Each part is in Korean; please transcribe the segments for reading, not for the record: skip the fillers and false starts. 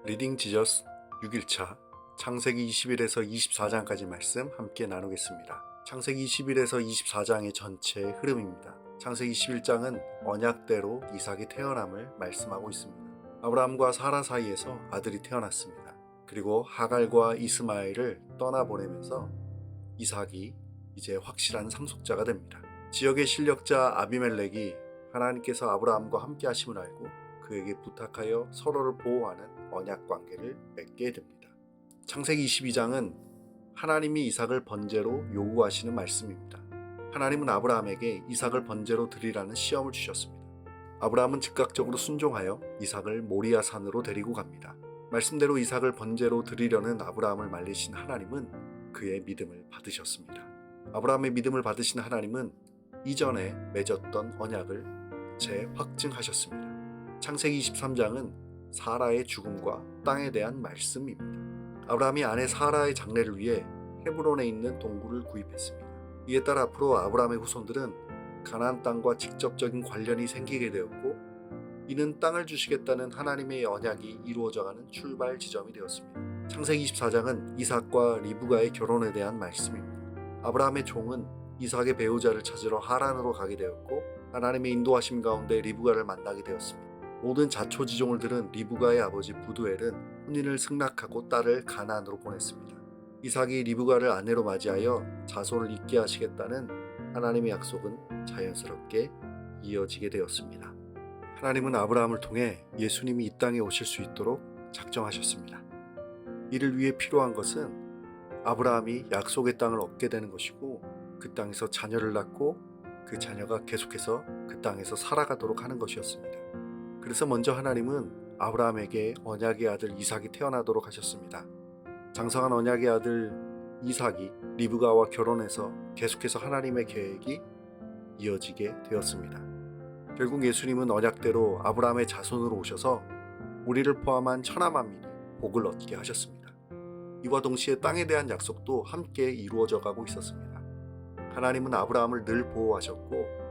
리딩 지저스 6일차 창세기 21에서 24장까지 말씀 함께 나누겠습니다. 창세기 21에서 24장의 전체 흐름입니다. 창세기 21장은 언약대로 이삭이 태어남을 말씀하고 있습니다. 아브라함과 사라 사이에서 아들이 태어났습니다. 그리고 하갈과 이스마엘을 떠나보내면서 이삭이 이제 확실한 상속자가 됩니다. 지역의 실력자 아비멜렉이 하나님께서 아브라함과 함께 하심을 알고 그에게 부탁하여 서로를 보호하는 언약 관계를 맺게 됩니다. 창세기 22장은 하나님이 이삭을 번제로 요구하시는 말씀입니다. 하나님은 아브라함에게 이삭을 번제로 드리라는 시험을 주셨습니다. 아브라함은 즉각적으로 순종하여 이삭을 모리아 산으로 데리고 갑니다. 말씀대로 이삭을 번제로 드리려는 아브라함을 말리신 하나님은 그의 믿음을 받으셨습니다. 아브라함의 믿음을 받으신 하나님은 이전에 맺었던 언약을 재확증하셨습니다. 창세기 23장은 사라의 죽음과 땅에 대한 말씀입니다. 아브라함이 아내 사라의 장례를 위해 헤브론에 있는 동굴을 구입했습니다. 이에 따라 앞으로 아브라함의 후손들은 가나안 땅과 직접적인 관련이 생기게 되었고, 이는 땅을 주시겠다는 하나님의 언약이 이루어져가는 출발 지점이 되었습니다. 창세기 24장은 이삭과 리브가의 결혼에 대한 말씀입니다. 아브라함의 종은 이삭의 배우자를 찾으러 하란으로 가게 되었고, 하나님의 인도하심 가운데 리브가를 만나게 되었습니다. 모든 자초지종을 들은 리브가의 아버지 부두엘은 혼인을 승낙하고 딸을 가나안으로 보냈습니다. 이삭이 리브가를 아내로 맞이하여 자손을 잇게 하시겠다는 하나님의 약속은 자연스럽게 이어지게 되었습니다. 하나님은 아브라함을 통해 예수님이 이 땅에 오실 수 있도록 작정하셨습니다. 이를 위해 필요한 것은 아브라함이 약속의 땅을 얻게 되는 것이고, 그 땅에서 자녀를 낳고 그 자녀가 계속해서 그 땅에서 살아가도록 하는 것이었습니다. 그래서 먼저 하나님은 아브라함에게 언약의 아들 이삭이 태어나도록 하셨습니다. 장성한 언약의 아들 이삭이 리브가와 결혼해서 계속해서 하나님의 계획이 이어지게 되었습니다. 결국 예수님은 언약대로 아브라함의 자손으로 오셔서 우리를 포함한 천하 만민이 복을 얻게 하셨습니다. 이와 동시에 땅에 대한 약속도 함께 이루어져 가고 있었습니다. 하나님은 아브라함을 늘 보호하셨고,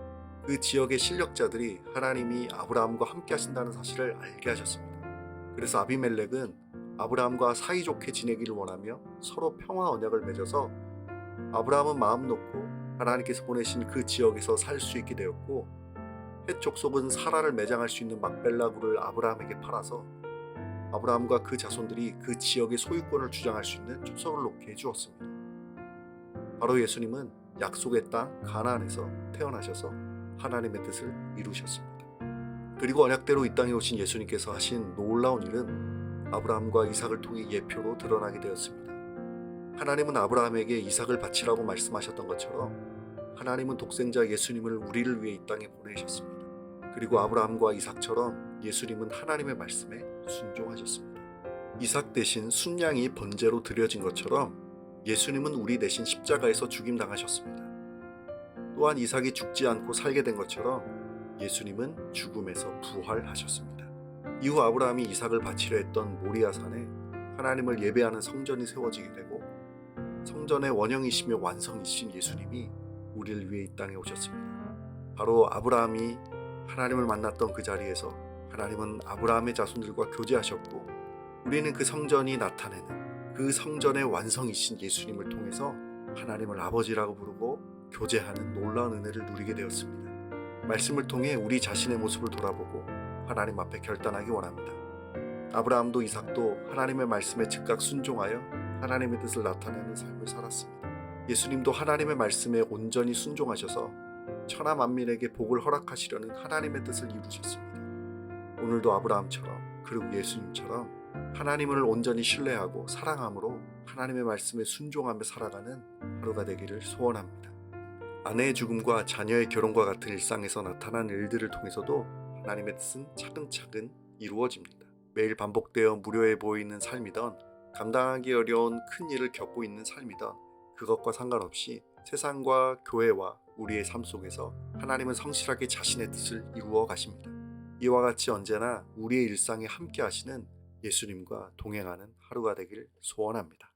그 지역의 실력자들이 하나님이 아브라함과 함께 하신다는 사실을 알게 하셨습니다. 그래서 아비멜렉은 아브라함과 사이좋게 지내기를 원하며 서로 평화 언약을 맺어서 아브라함은 마음 놓고 하나님께서 보내신 그 지역에서 살 수 있게 되었고, 헷 족속은 사라를 매장할 수 있는 막벨라굴을 아브라함에게 팔아서 아브라함과 그 자손들이 그 지역의 소유권을 주장할 수 있는 초석을 놓게 해주었습니다. 바로 예수님은 약속의 땅 가나안에서 태어나셔서 하나님의 뜻을 이루셨습니다. 그리고 언약대로 이 땅에 오신 예수님께서 하신 놀라운 일은 아브라함과 이삭을 통해 예표로 드러나게 되었습니다. 하나님은 아브라함에게 이삭을 바치라고 말씀하셨던 것처럼 하나님은 독생자 예수님을 우리를 위해 이 땅에 보내셨습니다. 그리고 아브라함과 이삭처럼 예수님은 하나님의 말씀에 순종하셨습니다. 이삭 대신 순양이 번제로 드려진 것처럼 예수님은 우리 대신 십자가에서 죽임당하셨습니다. 또한 이삭이 죽지 않고 살게 된 것처럼 예수님은 죽음에서 부활하셨습니다. 이후 아브라함이 이삭을 바치려 했던 모리아산에 하나님을 예배하는 성전이 세워지게 되고, 성전의 원형이시며 완성이신 예수님이 우리를 위해 이 땅에 오셨습니다. 바로 아브라함이 하나님을 만났던 그 자리에서 하나님은 아브라함의 자손들과 교제하셨고, 우리는 그 성전이 나타내는 그 성전의 완성이신 예수님을 통해서 하나님을 아버지라고 부르고 교제하는 놀라운 은혜를 누리게 되었습니다. 말씀을 통해 우리 자신의 모습을 돌아보고 하나님 앞에 결단하기 원합니다. 아브라함도 이삭도 하나님의 말씀에 즉각 순종하여 하나님의 뜻을 나타내는 삶을 살았습니다. 예수님도 하나님의 말씀에 온전히 순종하셔서 천하 만민에게 복을 허락하시려는 하나님의 뜻을 이루셨습니다. 오늘도 아브라함처럼 그리고 예수님처럼 하나님을 온전히 신뢰하고 사랑함으로 하나님의 말씀에 순종하며 살아가는 하루가 되기를 소원합니다. 아내의 죽음과 자녀의 결혼과 같은 일상에서 나타난 일들을 통해서도 하나님의 뜻은 차근차근 이루어집니다. 매일 반복되어 무료해 보이는 삶이던 감당하기 어려운 큰 일을 겪고 있는 삶이던 그것과 상관없이 세상과 교회와 우리의 삶 속에서 하나님은 성실하게 자신의 뜻을 이루어 가십니다. 이와 같이 언제나 우리의 일상에 함께 하시는 예수님과 동행하는 하루가 되길 소원합니다.